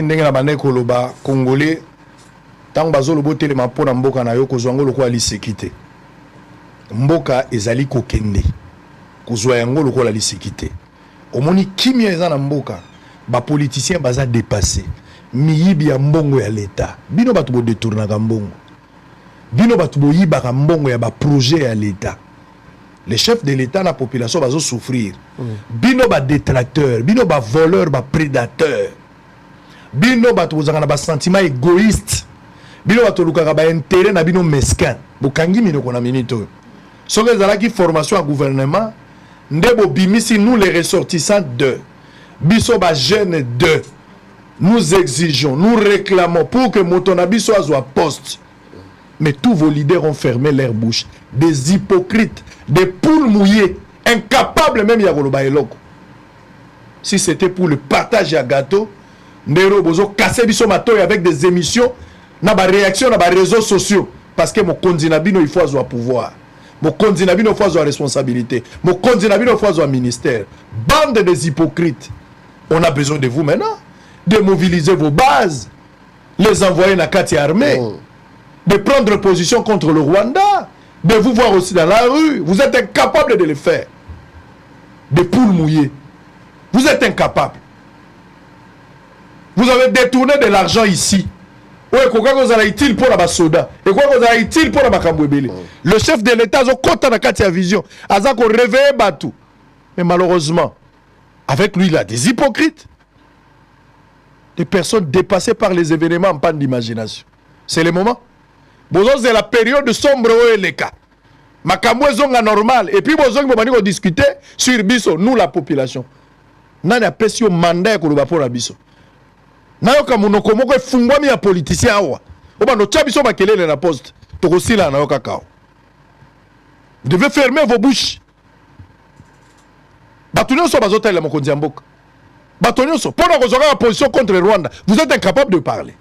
ndenge na bande koloba congolais tant bazolo botelema mpona mboka na yo kozwa ngo lokola lisekite mboka ezali kokende kozwa yango lokola lisekite omoni kimia eza na mboka ba politicien baza dépassé miyibi ya mbongo ya leta bino batu bo détournaka mbongo bino batu bo yibaka mbongo ya ba projet ya leta les chefs de l'état na population bazo souffrir bino ba détracteur bino ba voleur ba prédateur bino batu bozanga na ba sentiment égoïste bino batu lukaka ba intérêt na bino mesquin bokangi mino kona minito soki ezalaki formation à gouvernement ndebo bimisi nous les ressortissants de biso ba jeunes de nous exigeons nous réclamons pour que Motonabiso soit poste. Mais tous vos leaders ont fermé leur bouche. Des hypocrites, des poules mouillées, incapables même ya koloba eloko. Si c'était pour le partage à gâteau, Ndero bozo casser biso matoy avec des émissions, na ba réaction na ba réseaux sociaux parce que mon kondinabino il faut avoir pouvoir. Mon kondinabino il faut avoir responsabilité. Mon kondinabino il faut avoir ministère. Bande des hypocrites. On a besoin de vous maintenant de mobiliser vos bases, les envoyer dans la carte armée. De prendre position contre le Rwanda, de vous voir aussi dans la rue. Vous êtes incapable de le faire. Des poules mouillées. Vous êtes incapable. Vous avez détourné de l'argent ici. Ouais, quoi que vous avez utile pour la soda. Et quoi que vous avez utile pour la Makambouébélé. Le chef de l'État a compté dans la vision. A réveillé Batou. Mais malheureusement, avec lui, il a des hypocrites. Des personnes dépassées par les événements en panne d'imagination. C'est le moment. C'est la période sombre où est le cas. Makambo zonga normal. Et puis bozongi bobani discuter sur biso, nous la population. Nani apesi yo mandat ko loba pona biso. Nayo kamunoko moko efungwami ya politicien awa. Oba no tchabiso makelele na poste. Tokosila na yo kakao. Vous devez fermer vos bouches. Batunyo so bazotela mokonzi ya mboka. Batunyo so pona kozonga la position contre le Rwanda. Vous êtes incapable de parler.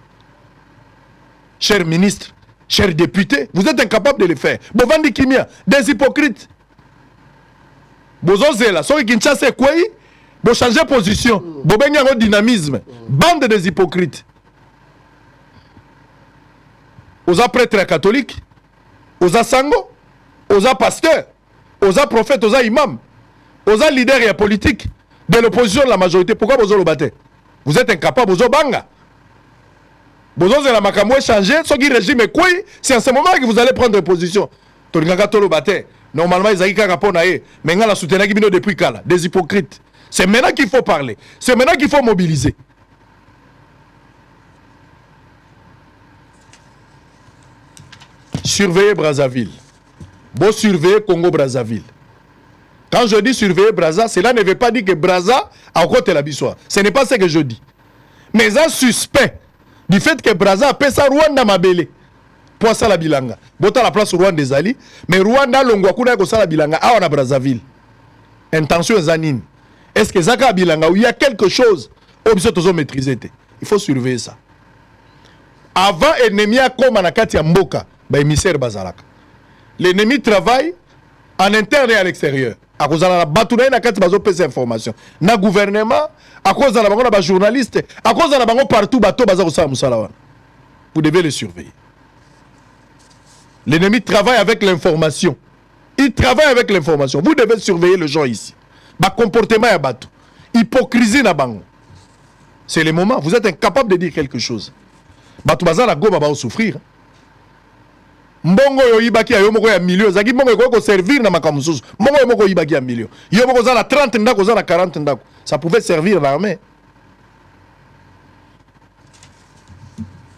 Cher ministre, chers députés, vous êtes incapables de le faire. Bovandi Kimia, des hypocrites. Bozozela, soki Kinshasa quoi? Vous changez de position. Vous avez un dynamisme. Bande des hypocrites. Aux prêtres catholiques, aux sango, aux pasteurs, aux prophètes, aux imams, aux leaders politiques de l'opposition de la majorité. Pourquoi vous le battez? Vous êtes incapables, vous banga. Vous avez makambo changer, ce qui régime est quoi? C'est en ce moment que vous allez prendre position. Normalement, ils ont rapport à eux. Mais ils ont soutenu depuis Kala. Des hypocrites. C'est maintenant qu'il faut parler. C'est maintenant qu'il faut mobiliser. Surveillez Brazzaville. Bon, surveillez Congo-Brazzaville. Quand je dis surveiller Brazza, cela ne veut pas dire que Brazza a encore la bissoire. Ce n'est pas ce que je dis. Mais un suspect du fait que Brazza a pesa Rwanda mabele pour ça la bilanga. Bota la place Rwanda des Ali, mais Rwanda longwakuna ko sala bilanga a na Brazzaville. Intention zanine. Est-ce que Zaka bilanga où il y a quelque chose obligé maîtriser? Il faut surveiller ça. Avant ennemi a comme na kati ya mboka, ba émissaire bazalaka. L'ennemi travaille en interne et à l'extérieur. À cause de la bataille, na kati bazo pesa information. Na gouvernement, à cause de la bango na journaliste, à cause de la bango partout bato baza ko musalawan. Vous devez le surveiller. L'ennemi travaille avec l'information. Il travaille avec l'information. Vous devez surveiller les gens ici. Ba comportement ya bato. Hypocrisie na bango. C'est le moment. Vous êtes incapable de dire quelque chose. Bato baza la goma ba souffrir. Mbongo yo ibaki ya yo moko ya million. Zaki mbongo yo ko servir na makamususu. Mbongo yo moko ibaki ya million. Yo moko za na 30 ndako za na 40 ndako. Ça pouvait servir l'armée.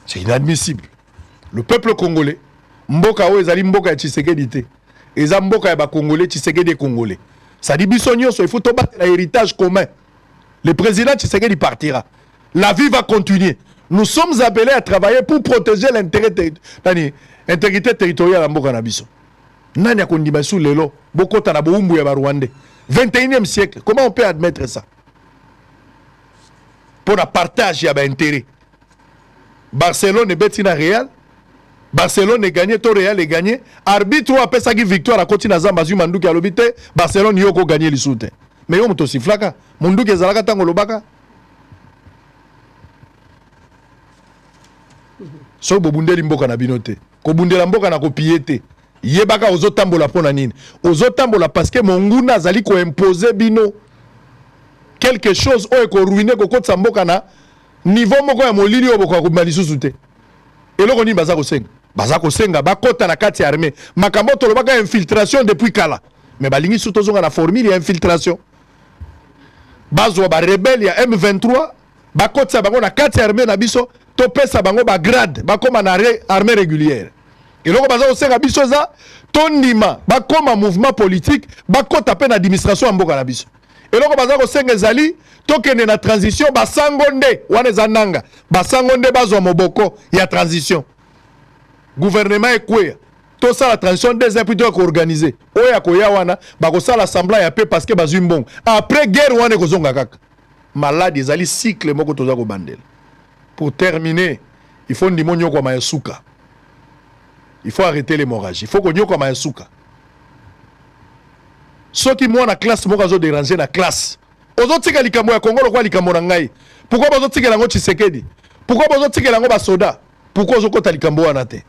C'est inadmissible. Le peuple congolais, mboka o ezali mboka ya Tshisekedi te. Eza mboka ya ba congolais Tshisekedi congolais. Ça dit bisonyo so il faut tomber l'héritage commun. Le président Tshisekedi partira. La vie va continuer. Nous sommes appelés à travailler pour protéger l'intégrité territoriale en mboka na biso. Nani akondima sous lelo bokota na boumbu ya ba Rwandais. 21e siècle. Comment on peut admettre ça? Pour la partage, il y a un intérêt. Barcelone est bêti na Real. Barcelone est gagné, tout Real est gagné. Arbitre ou après ça qui victoire à côté de Zambazu Mandouki à l'obité. Barcelone yoko gagné les soutes. Mais yo muto siflaka. Mandouki ezalaka tango lobaka. So bobundeli mboka na binote. Ko bundela mboka na ko piété. Yebaka ozotambola pona nini. Ozotambola parce que monguna azali ko imposer bino quelque chose o ko ruiner ko kotsa mboka na niveau moko ya molili o boko ko malisusu te. Eloko ni baza ko senga. Baza ko senga bakota na kati ya armée. Makambo to lobaka infiltration depuis kala. Mais balingi surtout zonga na formule ya infiltration. Bazwa ba rebelle ya M23 bakotsa bango na kati ya armée na biso to pesa bango ba grade bakoma na armée régulière. Eloko baza osenga biso za tondima bakoma mouvement politique bakota pe na administration mboka na biso. Eloko baza osenga ezali tokende na transition basangonde wana zananga basangonde bazwa moboko ya transition. Gouvernement ekweya to ça la transition des plutôt qu'organiser. Oya koya wana bako ça l'assemblée ya pe parce que bazwi mbongo. Après guerre wana kozonga kaka. Malade ezali cycle moko toza ko bandel. Pour terminer, il faut ndimonyo kwa mayasuka. Il faut arrêter l'hémorragie. Il faut qu'on y ait comme un souka. Ceux qui sont en classe, ils sont dérangés dans la classe. Aux autres, ils sont au Congo, ils sont en Ngaï. Pourquoi ils sont en Tshisekedi? Pourquoi ils sont en soda? Pourquoi ils sont en Ate?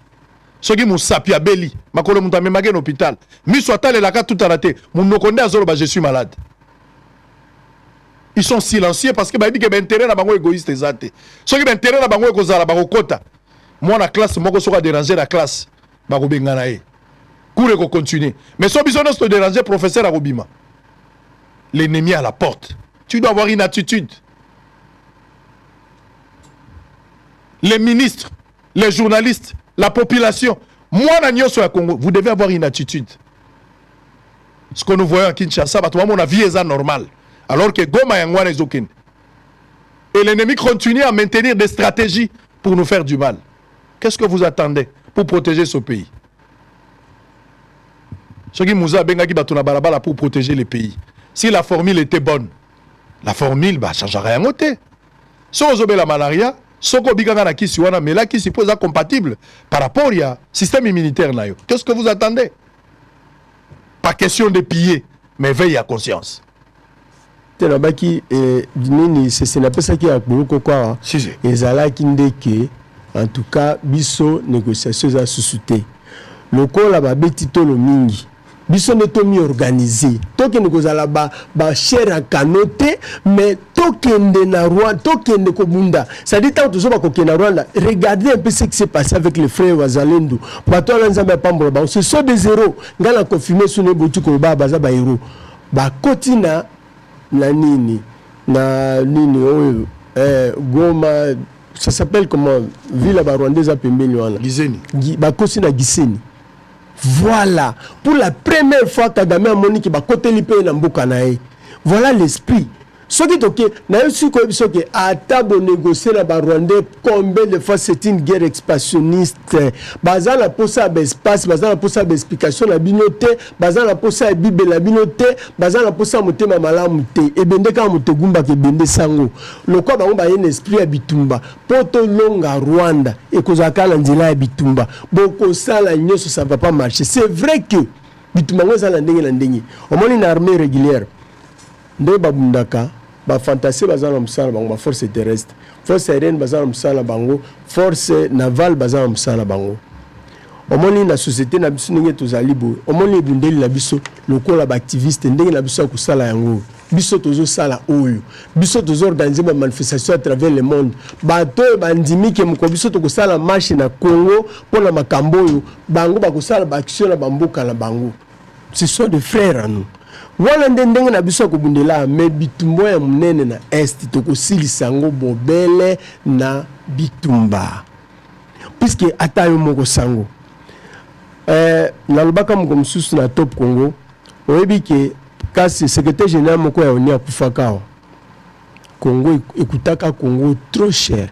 Ceux qui sont sapia beli, makolo muta memage l'hôpital. Mi soit allé la carte tout arrêté. Mon nokonde azolo ba je suis malade. Ils sont silencieux parce que bah dit que ben intérêt na bango égoïste ezate. Ceux qui ben intérêt na bango ekozala ba kota. Moi na classe moko soka déranger la classe. Ba ko bengana e. Cours ko continuer. Mais so biso no déranger professeur à Robima. L'ennemi à la porte. Tu dois avoir une attitude. Les ministres, les journalistes, la population, moi, sur le Congo, vous devez avoir une attitude. Ce que nous voyons à Kinshasa, mon avis est normal. Alors que Goma Yangwana est aucun. Et l'ennemi continue à maintenir des stratégies pour nous faire du mal. Qu'est-ce que vous attendez pour protéger ce pays? Ce qui nous a bengaki batuna balabala pour protéger les pays. Si la formule était bonne, la formule ne changerait rien. Si on a la malaria, soko bikanga na kisi wana mais là qui suppose compatible par rapport au système immunitaire na yo. Qu'est-ce que vous attendez? Pas question de piller, mais veille à conscience. Tenabaki nini c'est n'a pas ça qui a beaucoup quoi. Et zala kindeke en tout cas biso négociations à susciter. Le col là ba betito lo mingi. Biso neto mi organisé. Tokende kozala ba cher à canoter mais tokende na Rwanda, tokende ko bunda. Ça dit tant toujours ba kokende na Rwanda. Regardez un peu ce qui s'est passé avec les frères Wazalendo. Bato na nzamba pambolo ba ce sont des héros. Ngala confirmer sur les botu ko ba baza ba héros. Ba kotina na nini Goma, ça s'appelle comment ville ba rwandaise a pembeni wana. Giseni. Ba kosina Giseni. Voilà, pour la première fois Kagame a monique ba côté lipe na mboka nae. Voilà l'esprit. Ce qui est ok, na eu ko biso ke atabo négocier na ba Rwandais combien de fois c'est une guerre expansionniste. Bazala posa ba espace, bazala posa ba explication na binote, bazala posa bible na binote, bazala posa motema malamu te. Ebende ka motegumba ke bende sango. Lokwa ba ngomba un esprit ya bitumba. Poto longa Rwanda et kozaka na nzela ya bitumba. Boko sala nyoso ça va pas marcher. C'est vrai que bitumba ngoza la ndenge na ndenge. Omoni une armée régulière. Nde babundaka ba fantasy bazana msala bango ba force terrestre, force aérienne bazana msala bango, force navale bazana msala bango. Omoni na société na biso ndenge tozali bo, omoni bundeli na biso lokola ba activiste ndenge na biso ko sala yango. Biso tozo sala oyo. Biso tozo organiser ba manifestation à travers le monde. Bato bandimi ke mko biso to ko sala marche na Congo pour la makambo yo, bango ba ko sala ba action na bamboka na bango. Ce sont des frères à nous. Wala ndenge na biso ko bundela mais bitumbo ya munene na est to ko silisango bobele na bitumba puisque atayo moko sango na lobaka moko mususu na Top Congo oyebi ke kasi secrétaire général moko ya ONU akufaka Congo ekutaka Congo trop cher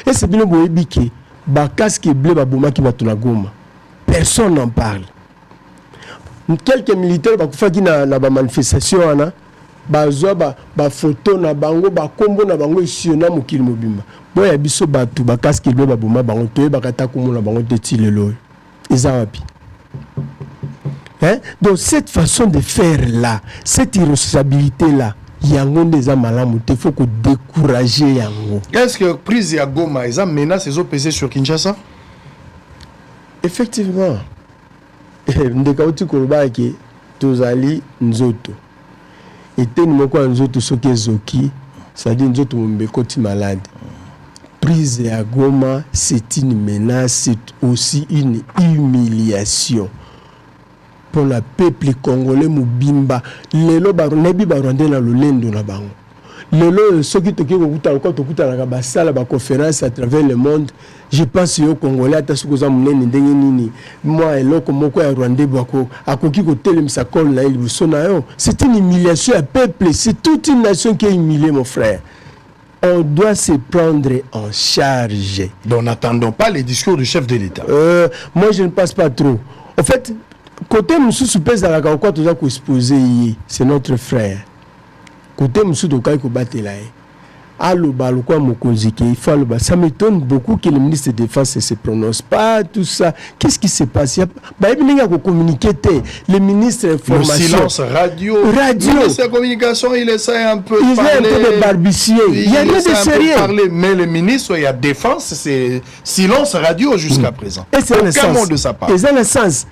et c'est bien boyebi ke ba casque bleu ba bomaki bato na Goma personne n'en parle. Quelques militaires bakufaki na ba manifestation wana bazwa ba photo na bango ba kombo na bango isiona mokili mobimba boya biso batu ba casque bleu ba boma bango toye bakata komona bango te lelo ezawapi. Donc cette façon de faire là, cette irresponsabilité là, yango ndeza malamu te, faut que décourager yango. Est-ce que prise ya Goma eza menace ezo peser sur Kinshasa? Effectivement. Ndeka uti koloba ke tozali nzoto. Eteni moko ya nzoto soki ezoki, c'est-à-dire nzoto mombeko ti malade. Prise ya Goma, c'est une menace, c'est aussi une humiliation pour le peuple congolais mobimba. Lelo baronebi baronde na lolendo na bango. Lelo soki toki kokuta na basala ba conférence à travers le monde, je pense yo congolais ata sokoza munene ndenge nini. Moi eloko moko ya Rwanda bako akoki ko telemisa kol na liboso na yo. C'est une humiliation à peuple, c'est toute une nation qui est humiliée mon frère. On doit se prendre en charge. Donc n'attendons pas les discours du chef de l'État. Moi je ne passe pas trop. En fait, côté Moussou pèse dans la quoi tout ça qu'on exposé, c'est notre frère. Côté Moussou de Kaiko Batelaï. Allo Balokwa Mokonzike, il faut ça m'étonne beaucoup que le ministre de la Défense ne se prononce pas, tout ça. Qu'est-ce qui se passe? Il y a communiqué, le ministre de l'Information. Le silence radio. Le ministre de la Communication, il essaie un peu de parler. Il essaie un peu de barbicier. Il y a rien de sérieux. Mais le ministre, il y a défense, c'est silence radio jusqu'à présent. Et c'est aucun mot de sa part. Et c'est le sens.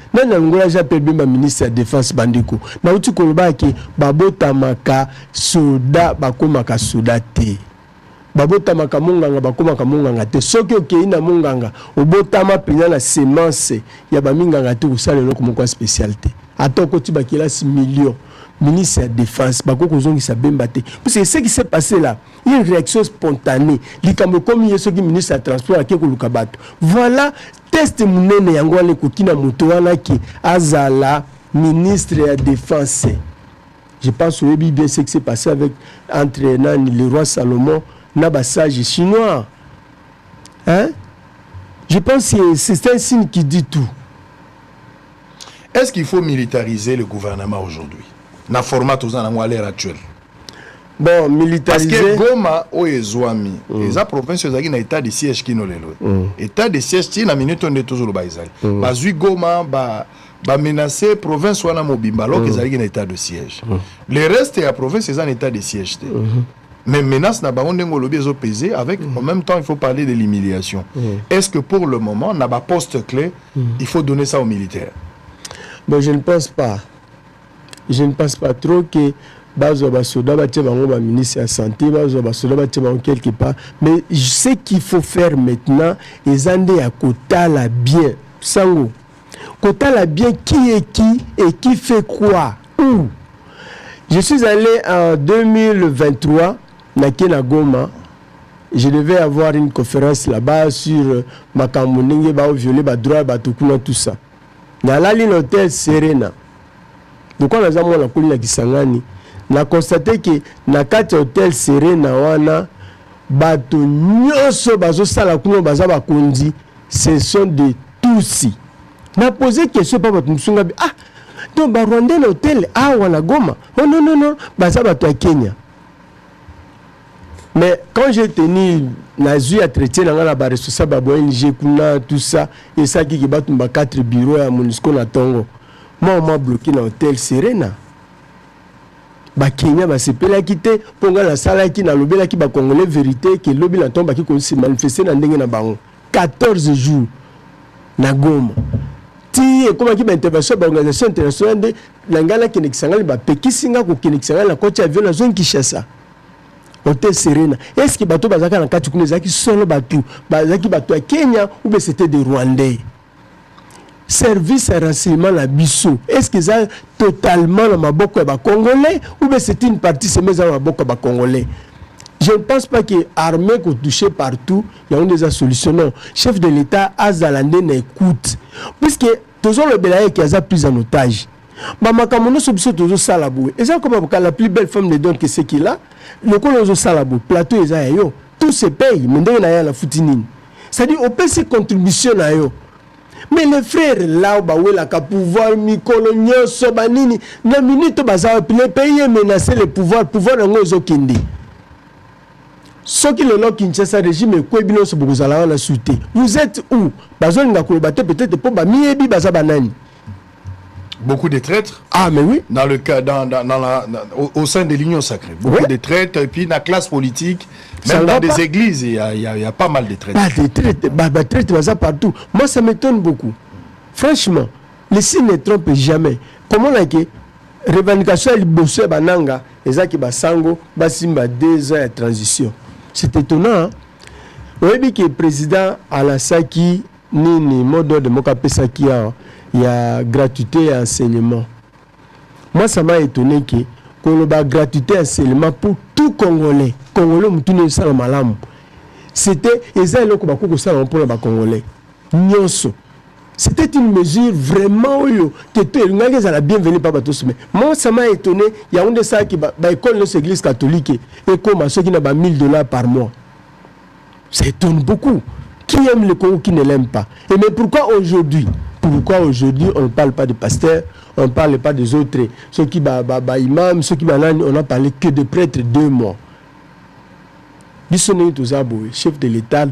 J'appelle bien le ministre de la Défense Bandiko. Na uti koloba ki babota maka soda bakomaka soda te. Babota munganga bakomaka munganga te soki okei na munganga obotama penya na semence ya baminganga te kusala eloko moko spécialité atoko ti bakela 6 millions ministre de la Défense bakoko zongisa bemba te parce que ce qui s'est passé là une réaction spontanée likambo comme yeso ki ministre de transport akeko lukabato voilà test munene yango ale kokina moto wana ki azala ministre de la Défense. Je pense au bien ce qui s'est passé avec entre le roi Salomon Nabasage chinois. Hein? Je pense que c'est un signe qui dit tout. Est-ce qu'il faut militariser le gouvernement aujourd'hui? Dans le format à l'heure actuelle. Bon, militariser. Parce que Goma ou Ezouami, les provinces qui ont état de siège qui n'ont pas. État de siège qui n'a minute on est toujours le baïsal. Bazui Goma, ba menacer province ou na mobimba alors qu'ils ont état de siège. Le reste de la province est en état de siège. Mais menace n'a pas pesé avec en même temps il faut parler de l'humiliation. Est-ce que pour le moment n'a pas poste clé, il faut donner ça aux militaires? Bon, je ne pense pas. Je ne pense pas trop que bazo basoda batia bango ba ministre de la santé bazo basoda batia bango quelque part, mais ce qu'il faut faire maintenant ezande ya kotala bien sango. Kotala bien qui est qui et qui fait quoi où. Je suis allé en 2023 na Goma. Je devais avoir une conférence là-bas sur makambo ndenge ba violer ba droit ba tukuna tout ça. Na la ligne hôtel Serena. Donc on a zamo la kuli na Kisangani. Na constaté que na kati hôtel Serena wana bato nyoso bazo sala kuno baza ba kondi, ce sont des Tutsi. Na posé question pas bato musunga ah donc ba Rwanda l'hôtel ah wana Goma. Oh non non non, baza bato à Kenya. Mais quand j'ai tenu la vie à traiter dans la barre sur ça, j'ai tout ça, et ça qui bat 4 bureaux à Monisco na Tongo. Moi, on m'a bloqué dans l'hôtel Serena. Kenya va se payer quitter pour la salle qui n'a lobby qui va congolais vérité que lobby la tombe qui s'est manifesté dans ndenge na bango 14 jours na Goma. Ti comme qui ba intervention ba organisation internationale de langala qui n'exangali ba pekisinga ko kinexangali la côte avion na zone Kinshasa. Hôtel Serena. Est-ce que bateau bazaka na kati kuna zaki solo bateau bazaki bateau à Kenya ou bien c'était des Rwandais? Service à renseignement la biso. Est-ce que ça totalement la maboko ba congolais ou bien c'est une partie c'est mes maboko ba congolais? Je ne pense pas que l'armée qu'on touche partout, il y a une des solutions. Non, chef de l'État Azalandé n'écoute. Puisque toujours le Belaye qui a pris en otage. Maman Kamono Sobiso toujours salabou. Et ça comme la plus belle femme de don que c'est qu'il a. Le coloso salabou, plateau et ayo. Tout se paye, mais on a la foutinine. C'est-à-dire on paye ses contributions à yo. Mais les frères là où la pouvoir mi-colonial sobanini na minute baza les pays menacer le pouvoir en Zokindi. Ce qui le lock Kinshasa régime est quoi bien ce bozala la suite. Vous êtes où? Bazon nga kolobate peut-être pour ba miebi baza banani. Beaucoup de traîtres. Ah, mais oui. Dans le cas, au sein de l'Union sacrée. Beaucoup de traîtres. Et puis, dans la classe politique, même dans des églises, il y a pas mal de traîtres. Des traîtres, partout. Moi, ça m'étonne beaucoup. Franchement, les signes ne trompent jamais. Comment on a dit revendication de Bossé Bananga, et ça qui va sango, basimba 2 ans de transition. C'est étonnant. On a dit que le président Alassaki, Nini, Modo de Mokapesaki, il y a gratuité et enseignement. Moi, ça m'a étonné que qu'on a gratuité et enseignement pour tout Congolais. Congolais, tout ça le malam. C'était Esaïe Lokobako ça pour les Congolais. Nyonso. C'était une mesure vraiment que tu es la bienvenue par tous. Moi, ça m'a étonné. Il y a un de ça qui va école de l'église catholique et comme ceux qui n'ont pas $1000 par mois. Ça étonne beaucoup. Qui aime le Congo, qui ne l'aime pas? Et mais pourquoi aujourd'hui on ne parle pas de pasteurs, on ne parle pas des autres, ceux qui imams, ceux qui on n'a parlé que de prêtres 2 mois. Chef de l'État,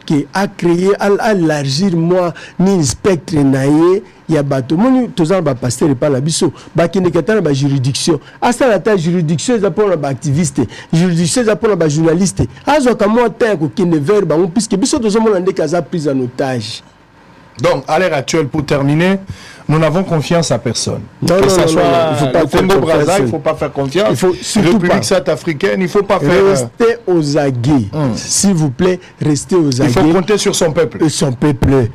qui a créé, à élargir moi, ni spectre naïe, il y a bateau. Moi, tous les pasteurs et pas la biso, qui n'est pas juridiction. À ça, la juridiction, ils apprennent les activistes, juridiction, ils apprennent les journalistes. À ce moment, qui ne verbe, puisque biso, tous les monde ont pris en otage. Donc, à l'heure actuelle, pour terminer, nous n'avons confiance à personne. Que ce soit le Congo-Brazza, il ne faut pas faire confiance. Il faut République centrafricaine, il ne faut pas faire... Restez aux aguets. S'il vous plaît, restez aux aguets. Il faut compter sur son peuple. Son peuple.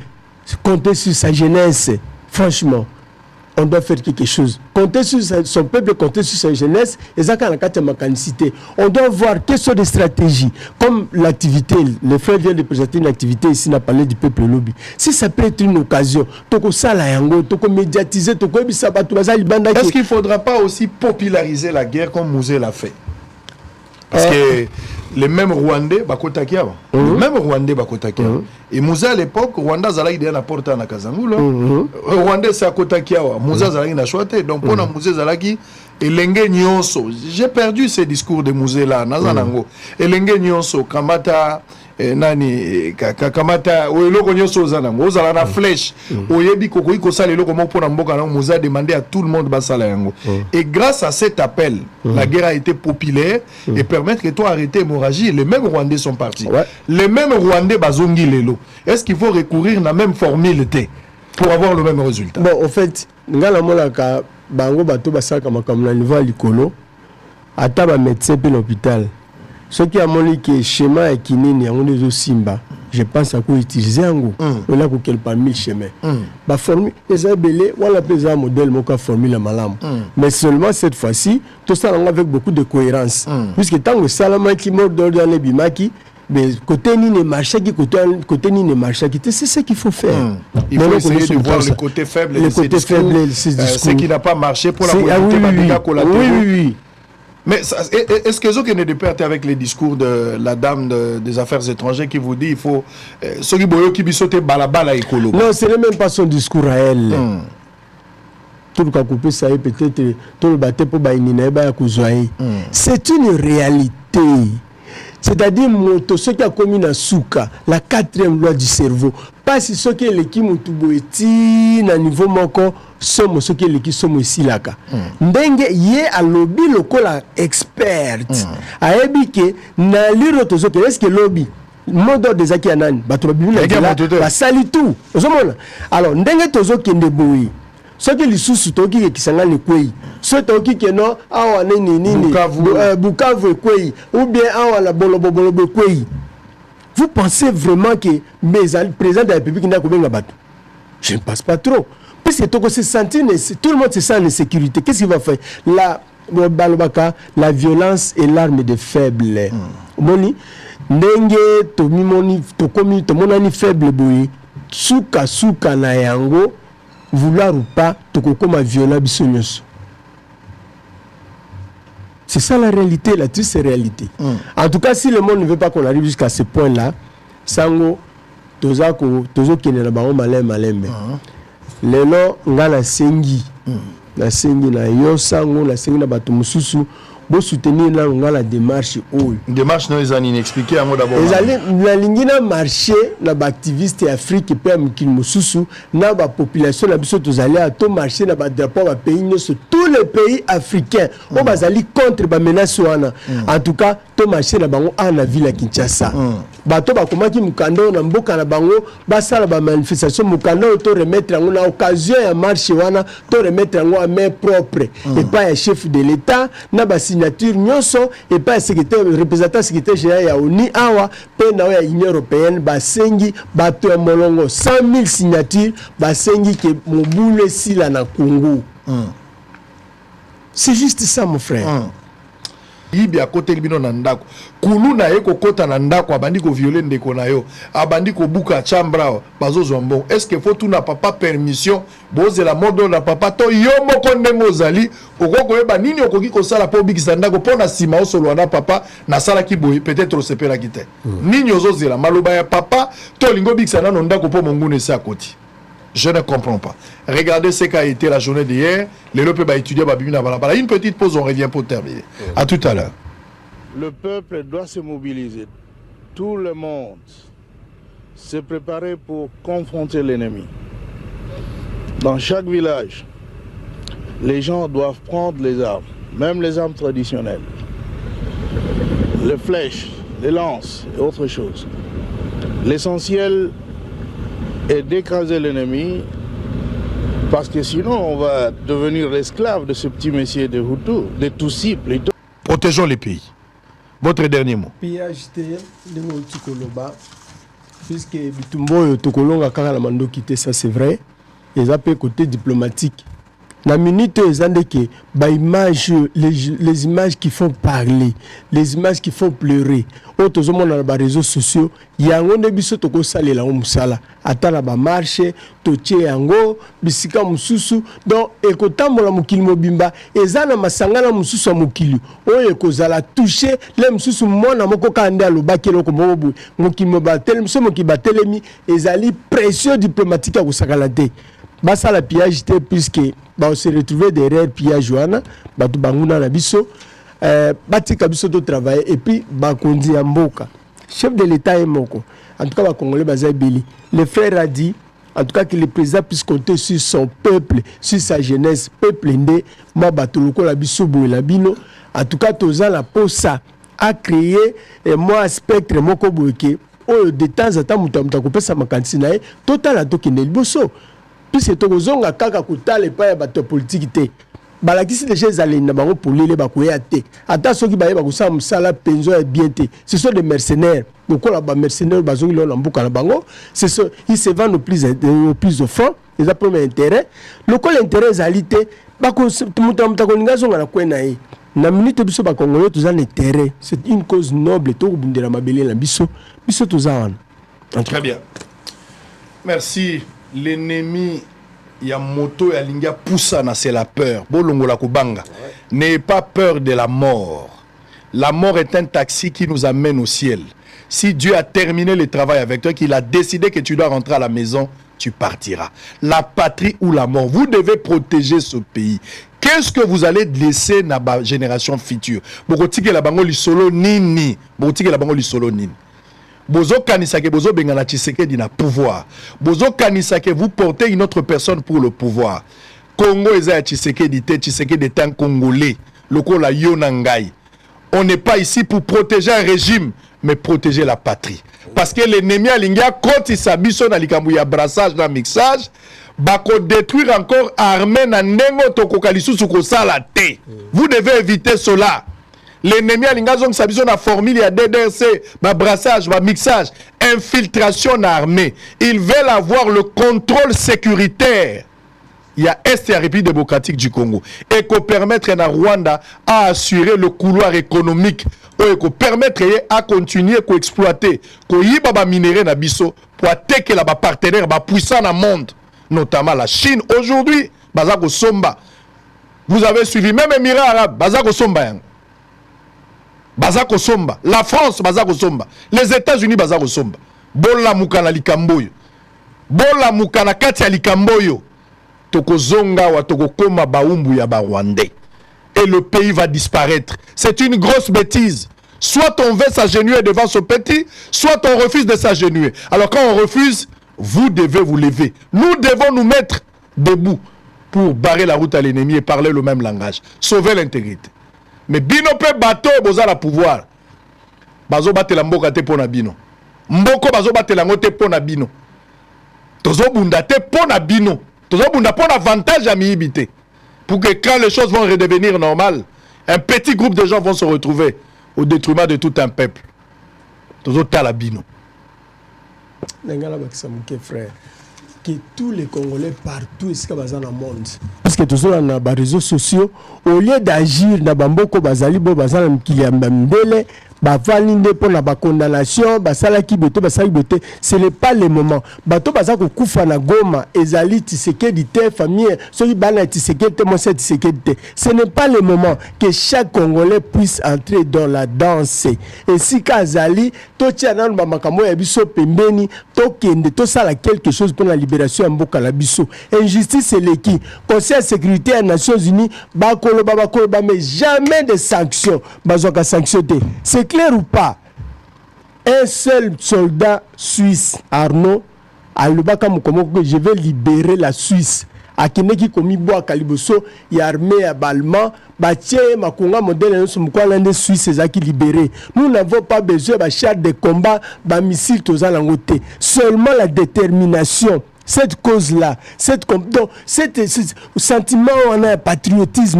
Compter sur sa jeunesse. Franchement, on doit faire quelque chose. Compter sur son peuple, compter sur sa jeunesse, et ça, quand la mécanicité. On doit voir quelles sont les stratégies. Comme l'activité, le frère vient de présenter une activité ici, on a parlé du peuple lobby. Si ça peut être une occasion, toko médiatiser, est-ce qu'il ne faudra pas aussi populariser la guerre comme Mouzé l'a fait? Parce que les mêmes Rwandais, le même Rwandais, et Moussa à l'époque, Rwanda Zalaki n'a pas porté à Kazangula. Rwandais c'est à Kotakiawa. Moussa Zalaki n'a choisi. Donc pour Moussa Zalaki, et Lengue Nyonso. J'ai perdu ces discours de Moussa là, Nazanango. Et Lengue Nyonso, Kamata, Nani, Kamata, Oeloko Nyonso Zanango, Ozalana Flèche, Oyebi Kokoï Kosale Loko Mopona Mboka, Moussa a demandé à tout le monde Basalayango. Et grâce à cet appel, la guerre a été populaire et permettre que toi arrêter l'hémorragie. Les mêmes Rwandais sont partis. Les mêmes Rwandais Bazongi Lelo. Est-ce qu'il faut recourir à la même formule pour avoir le même résultat? Bon, en fait, ngala molaka bango bato basaka makamna niveau à l'icolo ata ba médecin pe l'hôpital. Ce qui a montré que schéma et kinini on est au Simba. Je pense à quoi utiliser ango. On a quel parmi chemin. Ba formule les belé wala pesa modèle moka formule malam. Mais seulement cette fois-ci, tout ça avec beaucoup de cohérence. Puisque tant que salama qui mort dans les bimaki mais côté ni ne marché qui côté ni ne marché qui c'est ce qu'il faut faire. Il faut essayer de voir le côté faible et ce qui n'a pas marché pour la politique oui. Mais est-ce que vous ne perdez avec les discours de la dame des affaires étrangères qui vous dit il faut ceux qui bisotent balabala écolo? Non, ce n'est même pas son discours à elle. Tout le coupé ça est peut-être tout le bâté pour baïnina ba kuzwaï. C'est une réalité. C'est-à-dire ce qui a commis dans Souka, la 4e loi du cerveau. Pas si ce qui est l'équipe Moutouboueti, à niveau moko, somme ce qui est l'équipe somme ici là. Ndenge yé a lobby local expert. A ebike na liro tozo que est-ce que lobby modo des aki anani batobabi la sali tout. Alors ndenge tozo kende boyi. Ce qui est sous toki qui s'en a le kouyi. Ce toki qui non awa nini Bukavu kouyi ou bien awa la bolobo kouyi. Vous pensez vraiment que le président de la République n'a pas de bateau? Je ne pense pas trop. Parce que tout le monde se sent en sécurité. Qu'est-ce qu'il va faire? La violence est l'arme des faibles. Moni, ndenge to monani faible boyi. Souka na yango. Vouloir ou pas, tu comme violent bisognos. C'est ça la réalité, la triste réalité. En tout cas, si le monde ne veut pas qu'on arrive jusqu'à ce point-là, sango tozo kene na bango malembe. Lelo nga na sengi na yo sango na sengi na bato mususu bo soutenir la démarche démarche non ezani inexpliqué en d'abord la lingina marché na ba activiste Afrique pe mukili mususu na ba population na biso tozali à to marché na ba drapeau ba pays nyonso tous les pays africains on bazali contre ba menace wana en tout cas to marché na bango na ville ya Kinshasa bato bakomaki mukanda na mboka na bango basala ba manifestation mukanda to remettre yango na occasion ya marché wana to remettre yango à main propre et pas un chef de l'état na ba signature nyonso et pas secrétaire représentant secrétaire général ya ONU awa pe na ya Union européenne basengi bato ya molongo 100 000 signatures basengi ke mobule sila na Congo. C'est juste ça mon frère. Yibi a côté libino na ndako kulu na ye kokota na ndako abandi ko violer ndeko na yo abandi ko buka chambra bazo zombo est-ce que faut tout na papa permission boze la modo na papa to yo moko ndengo zali okoko yeba nini okoki ko sala po bikisa ndako pona sima osolo na papa na sala ki boy peut-être sepela kite nini ozozela maloba ya papa to lingo bikisa na ndako po mongune sa koti. Je ne comprends pas. Regardez ce qu'a été la journée d'hier. Les lopes va étudier Babimina Balabala. Une petite pause, on revient pour terminer. À tout à l'heure. Le peuple doit se mobiliser. Tout le monde se préparer pour confronter l'ennemi. Dans chaque village, les gens doivent prendre les armes, même les armes traditionnelles. Les flèches, les lances et autres choses. L'essentiel et d'écraser l'ennemi, parce que sinon on va devenir l'esclave de ce petit messier de Hutu, de Tutsi plutôt. Protégeons les pays. Votre dernier mot. PHT, puisque Bitumbo Tokolonga Karalamando quitté, ça c'est vrai, ils appellent côté diplomatique. La minute que les images qui font parler, les images qui font pleurer. Autres hommes dans les réseaux sociaux, il y a un biso toko sale la musala. Atala ba marché, toche yango, bisika mususu. Donc ekotambo la mukili mobimba, ezana masangana mususu mukili. Oye kozala toucher les mususu mona moko kande alobaki loko mobu. Mukili mobatel, mususu moki batelemi, ezali pression diplomatique à kusakalate. Basa la pillage puisque on se retrouver derrière pillage wana batu banguna na biso batika biso to travailler et puis bakondi ya mboka chef de l'état est moko en tout cas ba congolais bazabili le frère a dit en tout cas que le président puisse compter sur son peuple sur sa jeunesse peuple ndé ma batu lokola biso boela bino en tout cas toza la posa a créé moi spectre moko boeke o de temps en temps muta kopesa makanisi na total atokende liboso. Puisque tokozonga kaka kutale pa ya bato politique te balakisi déjà ezali na bango polele bakoya te ata soki baye bakosala mosala penzo ya bien te ce sont des mercenaires lokola ba mercenaires bazongi lelo na mboka na bango ils se vendent au plus au fond les premier intérêt lokola intérêt ezali te muta kolinga zonga na kwena ye na minute biso bakongolo toza na intérêt c'est une cause noble tokobundela mabele na biso toza wana. Très bien, merci. L'ennemi ya moto ya linga poussana c'est la peur. Bolongola kubanga. N'ayez pas peur de la mort. La mort est un taxi qui nous amène au ciel. Si Dieu a terminé le travail avec toi, qu'il a décidé que tu dois rentrer à la maison, tu partiras. La patrie ou la mort. Vous devez protéger ce pays. Qu'est-ce que vous allez laisser dans la génération future? Bokotike la bango li solo nini. Bokotike la bango li solo nini. Bozo kanisake bozo bengana Tshisekedi na pouvoir. Bozo kanisake vous portez une autre personne pour le pouvoir. Congo eza Tshisekedi te Tshisekedi est un Congolais. Lokola Yonangai. On n'est pas ici pour protéger un régime, mais protéger la patrie. Parce que l'ennemi a l'ingia quand il s'abisso na likambu ya brassage na mixage, bako détruire encore armée na nengo toko kalisusu ko sala te. Vous devez éviter cela. L'ennemi a l'ingazon s'abisso na formule ya DDRC, ba brassage, ba mixage, infiltration armée. Ils veulent avoir le contrôle sécuritaire. Il y a Est et la République démocratique du Congo. Et qu'on permettre à Rwanda à assurer le couloir économique. Et qu'on permettre à continuer à exploiter. Qu'on y ait des minéraux na biso pour attaquer les partenaires puissants dans le monde. Notamment la Chine. Aujourd'hui, Bazako Somba. Vous avez suivi même les Émirats arabes. Bazako Somba. Bazako Somba. La France, Bazako Somba. Les États-Unis, Bazako Somba. Bola Mukana Likamboyo. Bola Mukana Katia Likamboyo. Toko zonga wa toko koma baumbu ya ba Rwandais. et le pays va disparaître. C'est une grosse bêtise. Soit on veut s'agenouiller devant ce petit, soit on refuse de s'agenouiller. Alors quand on refuse, vous devez vous lever. Nous devons nous mettre debout pour barrer la route à l'ennemi et parler le même langage. Sauver l'intégrité. Mais bino pe bateau boza la pouvoir. Bazo batela mboka te pona bino. Mboko bazo batela ngote pona bino. Tozo bunda te pona bino. Tozo bunda pona avantage à miibité. Pour que quand les choses vont redevenir normales, un petit groupe de gens vont se retrouver au détriment de tout un peuple. Tozo talabino. Nengala bakisa muke frère. Que tous les Congolais partout ici dans le monde. Parce que tous on a des réseaux sociaux, au lieu d'agir dans Bamboko Bazali Bo Bazala Mkiliambele, Bavalinde pour la condamnation, Basala Kibote, Basala Kibote, ce n'est pas le moment. Bato Bazako Koufa na Goma, Ezali Tshisekedi te famille, ceux qui bana Tshisekedi te Monseigneur Tshisekedi te. Ce n'est pas le moment que chaque Congolais puisse entrer dans la danse. Et si Kazali, Totianan Bamakamo Yabiso Pembeni, Tokende, Tosala quelque chose pour la libération à Mboka Labiso. Injustice c'est l'équipe. Conseil de sécurité des Nations Unies, Bakolo, mais jamais de sanctions. Bazoka sanctionné. C'est clair ou pas? Un seul soldat suisse, Arnaud, à Lubaka Mukomoko, je vais libérer la Suisse. A Keneki Komibo à Kaliboso, il y a armée à Balma, Batie, Makonga, modèle, l'un des Suisses, c'est qui libéré. Nous n'avons pas besoin de chars de combat, de missiles, tous à l'angote. Seulement la détermination. Cette cause-là, cette sentiment, on a un patriotisme,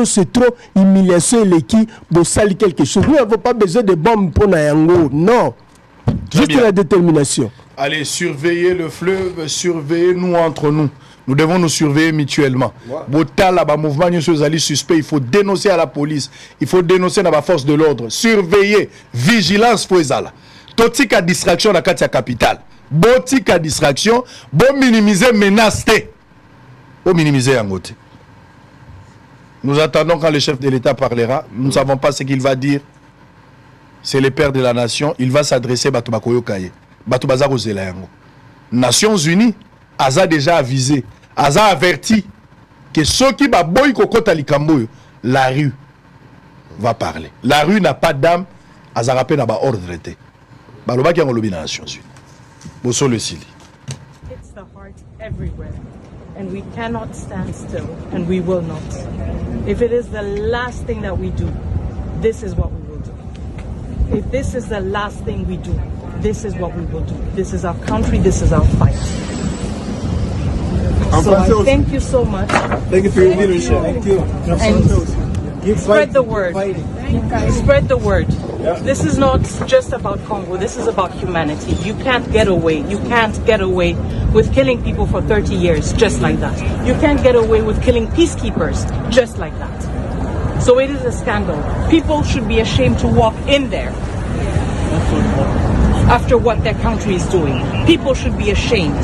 c'est trop humiliation, l'équipe, de salir quelque chose. Nous n'avons pas besoin de bombes pour Nayango, non. Juste la détermination. Allez, surveiller le fleuve, surveiller nous entre nous. Nous devons nous surveiller mutuellement. Botala, mouvement suspect, il faut dénoncer à la police, il faut dénoncer dans la force de l'ordre, surveiller, vigilance, Fouezala. Totika distraction dans la capitale. Botika distraction, bon minimiser menace. Bon minimiser en côté. Nous attendons quand le chef de l'État parlera. Nous ne savons pas ce qu'il va dire. C'est le père de la nation. Il va s'adresser à Batubakoyo Kaye. Batubazaro Zelayango. Nations Unies, Aza déjà avisé, Aza averti que ceux qui baboy kokota likamboyo, la rue va parler. La rue n'a pas d'âme. Aza rappelle n'a pas ordre. Baloba qui a lobby dans les Nations Unies. It's the heart everywhere, and we cannot stand still, and we will not. If it is the last thing that we do, this is what we will do. If this is the last thing we do, this is what we will do. This is our country, this is our fight. So I thank you so much. Thank you for your leadership. Thank you. And spread the word. Spread the word. This is not just about Congo. This is about humanity. You can't get away. You can't get away with killing people for 30 years just like that. You can't get away with killing peacekeepers just like that. So it is a scandal. People should be ashamed to walk in there after what their country is doing. People should be ashamed.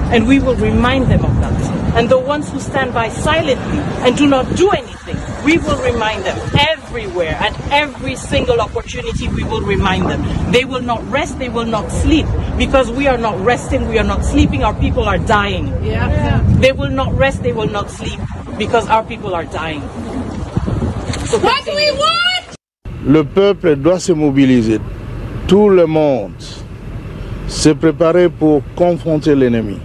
And we will remind them of that. And the ones who stand by silently and do not do anything, we will remind them everywhere. At every single opportunity, we will remind them. They will not rest, they will not sleep. Because we are not resting, we are not sleeping, our people are dying. They will not rest, they will not sleep. Because our people are dying. So what do we want? Le peuple doit se mobiliser. Tout le monde se préparer pour confronter l'ennemi.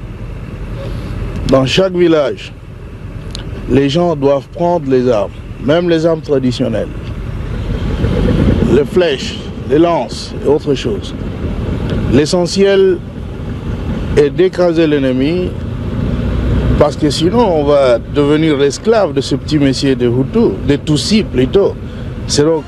Dans chaque village, les gens doivent prendre les armes, même les armes traditionnelles, les flèches, les lances et autres choses. L'essentiel est d'écraser l'ennemi, parce que sinon on va devenir l'esclave de ce petit messier de Hutu, de Tutsi plutôt. C'est donc